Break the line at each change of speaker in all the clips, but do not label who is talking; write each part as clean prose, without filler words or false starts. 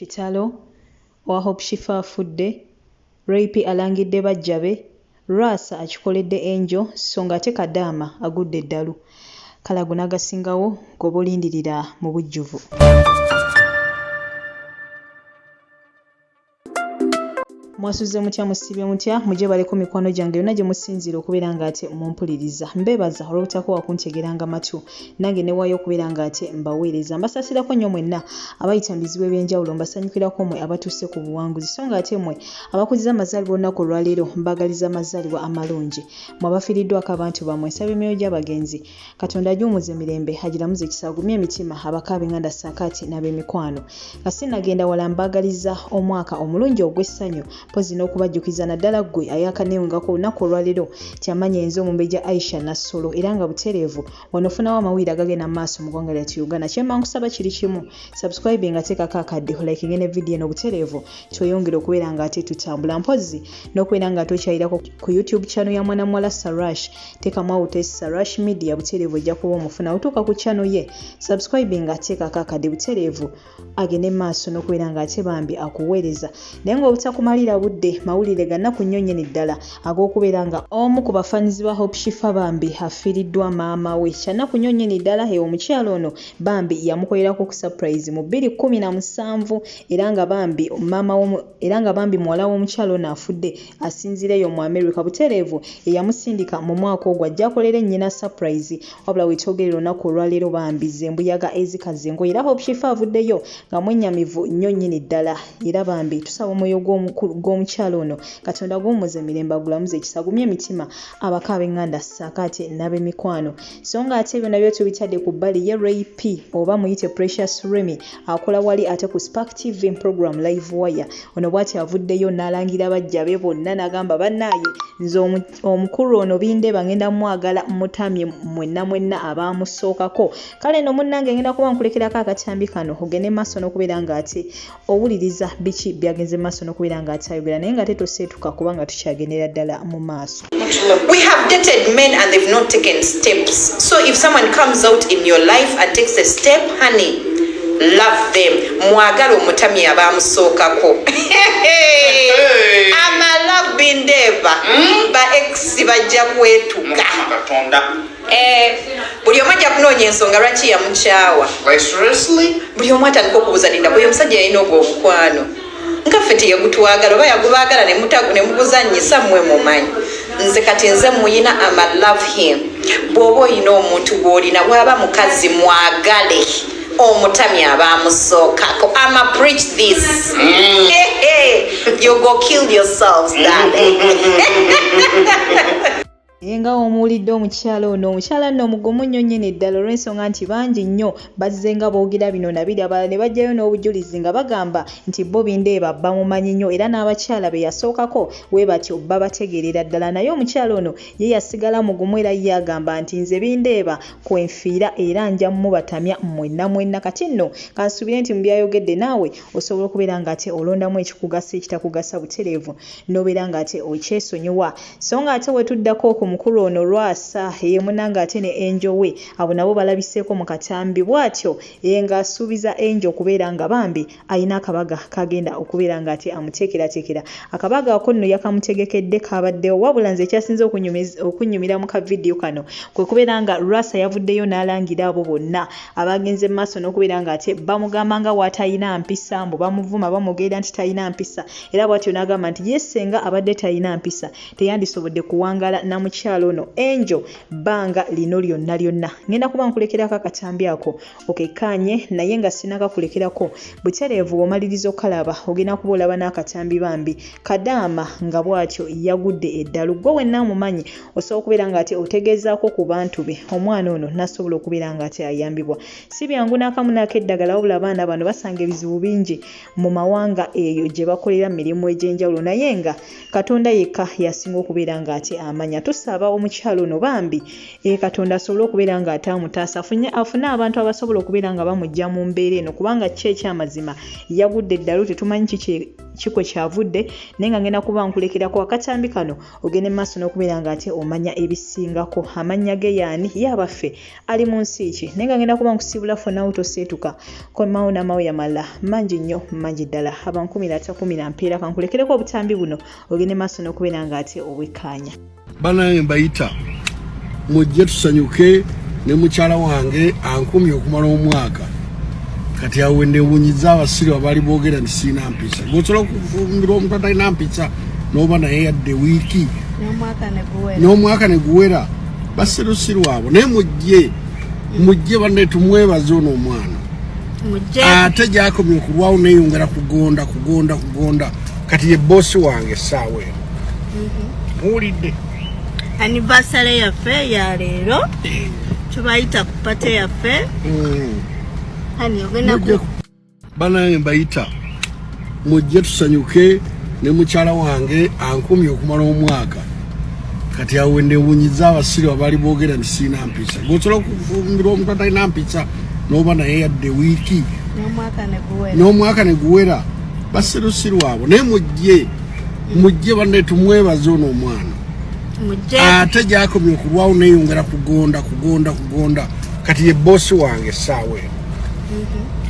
Kitalo, owa Hope shifa afudde, Rape alangidde bajjabe, Rasa akikoledde Angel, so ng'ate Kadaama agudde eddalu. Kala gunagasingawo goba olindirira mu bujjuvu. Mwasuze mutya musibye mutya muje baleko mikwano gyange yonna gye musinzira okubeera ng'ate mumpuliriza. Mbeebaza olw'obutakuwa kuntegeranga matu nange ne waayo okubeera ng'ate mbaweereza. Mbasasirako nnyo mwenna abayita mu bizibu eby'enjawulo, mbasanyukirako mmwe abatuuse ku buwanguzi so ng'ate mmwe abakuziza amazaalibwa olunaku olwaleero mbagaliza amazaalibwa amalungi. Mmwe abafiiriddwako abantu bammwe nsaba emyoyo gy'abagenzi Katonda agiwumuze emirembe agiramuze ekisa agumye emitima abakaabe nganda saakaati n'ab'emikwano. Kasinagenda wala mbagaliza omwaka omulungi ogw'essanyu pozi n'okubajjukiza naddala ggwe ayakaneewungako olunaku olwaleero tyamanya enzo omumbejja Aisha Nassolo era nga butereevu wanofunawo amawulire agagenda mu maaso mu ggwanga lyattu Uganda. Kyemba nkusaba kiri kimu subscribe nga teekako akadde likinge ne vidiyo eno butereevu tweyongere okubeera ng'ate tutambula mpozi n'okubeera nga tokyayirako ku YouTube channel ya mwana muwala Sarash teekamu awutesi Sarash Media butereevu ejja kuba omufuna otuuka ku channel ye subscribe nga teekako akadde butereevu agende maaso n'okubeera ng'ate bambi akuweereza naye ng'obutakumalira budde mawulire gannaku nnyo nnyini ddala ag'okubeera nga omu ku bafanizi ba Hope shifa bambi afiiriddwa maama we. Kyannaku nnyo nnyini ddala ewo omukyalo ono bambi yamukolerako ku surprise mu 2017 era nga bambi muwala w'omukyalo ono afudde asinzireyo mu America butereevu eyamusindika mu mwaka ogwo ajja akolera ennyina surprise wabula weetogerera olunaku olwaleero bambi zembuyaga ezikaze engoye era Hope shifa avuddeyo nga mwennyamivu nnyo nnyini ddala era bambi tusaba omwoyo gw'omukyalo ono Katonda gw'omuze emirembe agulamuze ekisa agumye emitima abakaabe nganda saakaate n'ab'emikwano so ng'ate ebyo nabyo tubitadde ku bbali ye Rape oba muyite Precious Remy akola wali ate ku Spark TV program live wire ono bw'ati avuddeyo n'alangira bajjabe bonna n'agamba bannaaye nze omukulu ono bindeeba ngenda mwagala mutamye mwenna abaamusookako kale no munnange ngenda kuba nkulekerako akatambi kano ogende maaso n'okubeera ng'ate owuliriza biki byagenze maaso n'okubeera ng'ate ayogera naye nga tetoseetuka kubanga tukyagendera ddala mu maaso.
We have dated men and they've not taken steps. So if someone comes out in your life and takes a step, honey, love them. Mwagala omutami abamusookako. Ama love bindeva. Ba ex bajja kwetuka. Buli omu ajja kunoonya ensonga lwaki yamukyawa. Buli omu atandika okubuuza dda bwe omusajja yalina ogwo obukwano. Ngaffe teyagutwagala oba yagubaagala ne muguzannyisa mmwe mumanyi. Nze kati nze muyina ama love him. Bw'oba oyina omuntu gw'olina bw'aba mukazi mwagale omutami abaamusookako. Ama preach this. You go kill yourselves, darling.
Nga omuwulidde omukyalo nno omugumu nnyo nnyini ddala olw'ensonga nti bangi nnyo bazze nga boogera bino nabiri abalala ne bajjayo n'obujulizi nga bagamba nti bo bindeeba bamumanyi nnyo era n'abakyala be yasookako bwe batyo babategeerera ddala naye omukyalo ono ye yasigala mugumu era ye agamba nti nze bindeeba kwenfiira era nja mubatamya mwenna kati nno kansuubire nti mu byayogedde naawe osobola okubeera ng'ate olondamu ekikugasa ekitakugasa butereevu n'obeera ng'ate okyesonyiwa so ng'ate wetuddako mukulu ono Rasa ye munanga ate ne Angel we abo nabo balabiseeko mu katambi bwatyo nga asuubiza Angel okubeera nga bambi ayina akabaga kagenda okubeera nga ate amuteekerateekera akabaga ako nno yakamutegekedde kabaddewo wabula nze ekyasinze okunyumira mu kavidiyo kano kwe kubeera nga Rasa yavuddeyo n'alangira abo bonna abagenze mu maaso n'okubeera nga ate bamugamba nga watayina mpisa mbu bamuvuma bamugeera nti tayina mpisa era bwatyo n'agamba nti yesenga abadde tayina mpisa teyandisobodde kuwangala mukyalo ono Angel banga lino lyonna ngenda kuba nkulekerako akatambi ako okekkaanye naye nga sinakakulekerako butereevu omaliriza okalaba ogenda kuba olaba n'akatambi bambi Kadaama nga bw'atyo yagudde eddalu gwe wenna amumanyi osobola okubeera ng'ate otegeezaako ku bantu be omwana ono nasobola okubeera ng'ate ayambibwa si byangu n'akamu n'akeddagala wabula abaana bano basanga ebizibu bingi mu mawanga eyo gye bakolera mirimu egy'enjawulo naye nga Katonda yekka yasinga okubeera ng'ate amanya tusaba basaba omukyalo ono bambi Katonda asobole okubeera nga atamutaasa afune abantu abasobola okubeera nga bamujja mu mbeera eno kubanga kiki ekyamazima yagudde eddalu tetumanyi kiko kyavudde naye nga ngenda kuba nkulekerako akatambi kano ogende maaso n'okubeera nga ate omanya ebisingako amannya ge yaani yabaffe ali mu nsi ki naye nga ngenda kuba nkusiibula fo toseetuka komawo n'amawo yamala mangi nnyo mangi ddala abankumira atakumira mpeera kankulekereko obutambi buno ogende maaso n'okubeera nga ate obwekkaanya
banaye mbayita mujje tusanyuke ne mukyala wange ankumye okumala omwaka kati awo ndewunyiza abasiri abali boogera nti siina mpisa gwosobola okufumbira omuntu atalina mpisa n'oba naye yadde wiiki n'omwaka ne guwera basirusiru abo naye mujje banne tumwebaze ono omwana ate gyakomye okulwawo neeyongera kugonda kati ye boosi wange essaawa eno muwulidde
anniversary yaffe ya leero tubayita ku pate yaffe hani ogenda ku
banaye mbayita mujje tusanyuke ne mukyala wange ankumye okumala omwaka kati awo ndewunyiza abasiri abali boogera nti siina mpisa gwosobola okufumbira omuntu atalina mpisa n'oba naye yadde wiiki n'omwaka ne guwera basirusiru abo naye mujje banne tumwebaze ono omwana ate gyakomye okulwawo neeyongera kugonda kati ye boosi wange essaawa eno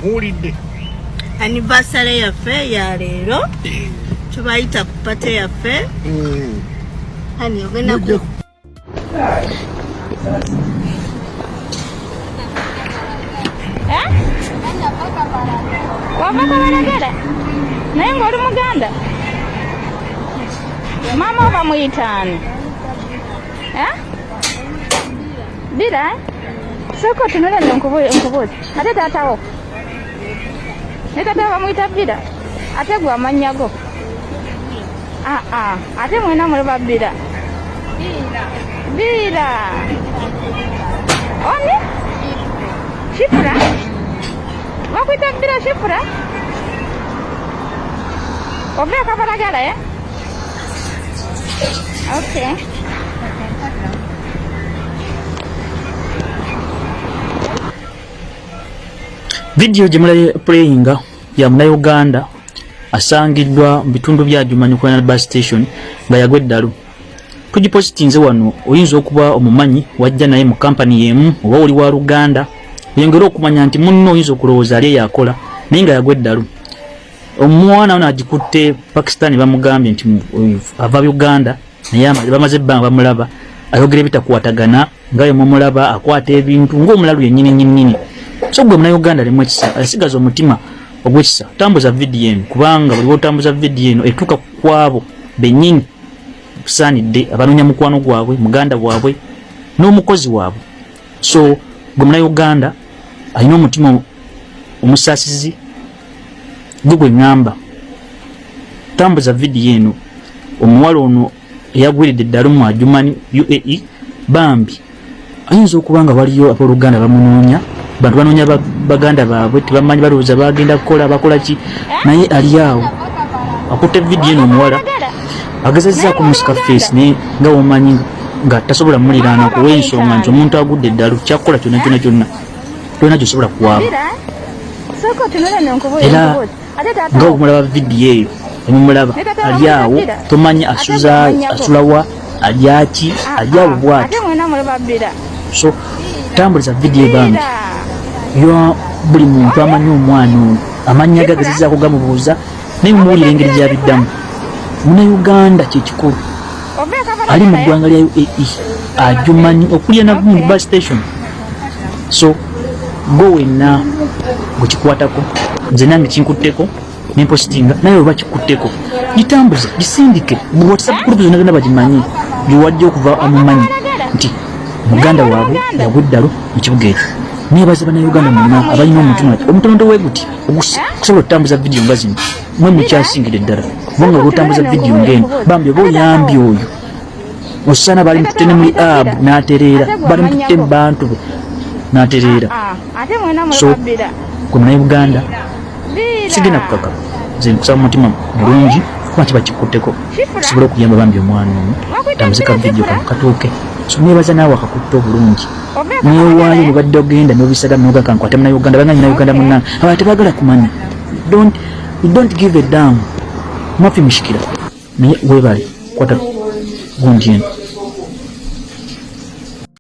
muwulidde
anniversary yaffe ya leero tubayita ku pate yaffe hani ogenda ku
wava kabalagala naye ng'oli muganda maama oba muyitaani bira soko tunula nno nkubuuza ate taatawo ne taata bamuyita bira ate gwe amannya go ate mwena mulaba bira oni shifura bakwita bira shifura ovea kabalagala okay
video gye playinga ya Munnayuganda asangiddwa mu bitundu bya Jumanyi ku bus station nga yagwa eddalu. Tugipositinze wano oyinza okuba omumanyi wajja naye mu kampani yemu oba oli wa Luganda oyongera okumanya nti munno oyinza okulowooza ali yakola naye nga yagwa eddalu. Omwana ono agikutte Pakistan bamugambye nti ava Uganda naye bamaze ebbanga bamulaba ayogera ebitakwatagana nga ye mumulaba akwata ebintu ng'omulalu yennyini. So gwe Munnayuganda alimu ekisa asigaza omutima ogw'ekisa tambuza vidiyo eno kubanga buli otambuza vidiyo eno etuuka kwabo bennyini kusaanidde abanoonya mukwano gwabwe muganda bwabwe n'omukozi waabwe. So gwe Munnayuganda alina omutima omusaasizi gwe ngamba tambuza vidiyo eno omuwala ono eyagwiridde eddalu mu Adjumani UAE bambi ayinza okuba nga waliyo abooluganda bamunoonya bantu banoonya baganda baabwe tebamanyi balowooza bagenda kukola bakola ki naye ali awo akutte vidiyo eno omuwala agezezzaako musika face naye nga womanyi nga tasobola muliraana kuwa ensonga nti omuntu agudde eddalu kyakukola kyonna tolina gyosobola kuwaaba era nga omulaba vidiyo eyo emumulaba ali awo tomanyi asulawa alyaki ali awo bwati. So tambuliza vidiyo bambi yo buli muntu amanyi omwana ono amannya gagezezzaako gamubuuza naye mumuwulira engeri gyabiddamu. Munnayuganda kyekikulu ali mu ggwanga lya UAE Adjumani okulya na mu bus station. So go wenna gwekikwatako nze nange kinkutteko nempositinga naye oba kikutteko gitambuze gisindike mu WhatsApp group zonna zonna bagimanyi biwadde okuva amumanyi nti muganda waabwe yagwa eddalu mu kibuga ekyo. Nebaza Bannayuganda mwenna abalina omutima omutonoto weeguti okusobola okutambuza vidiyo nga zino mwe mukyasingire ddala kubanga bw'otambuza vidiyo ng'eno bambi oba oyambye oyo osana bali mututte ne muli abu n'atereera bali mututte mu bantu be n'atereera. So gwe Munnayuganda sigenda kukaka nze nkusaba mutima mulungi kuba kibakikutteko kisobole okuyamba bambi omwana omu tamuzika vidiyo katuuke so nebaza naawe akakutte obulungi newaayo nebadde ogenda nobisagamu nogaka nkwate munauganda banga nyinauganda munna abala tebagala kumanya don't give a damn mafi mishikira naye webale kwata gundi eno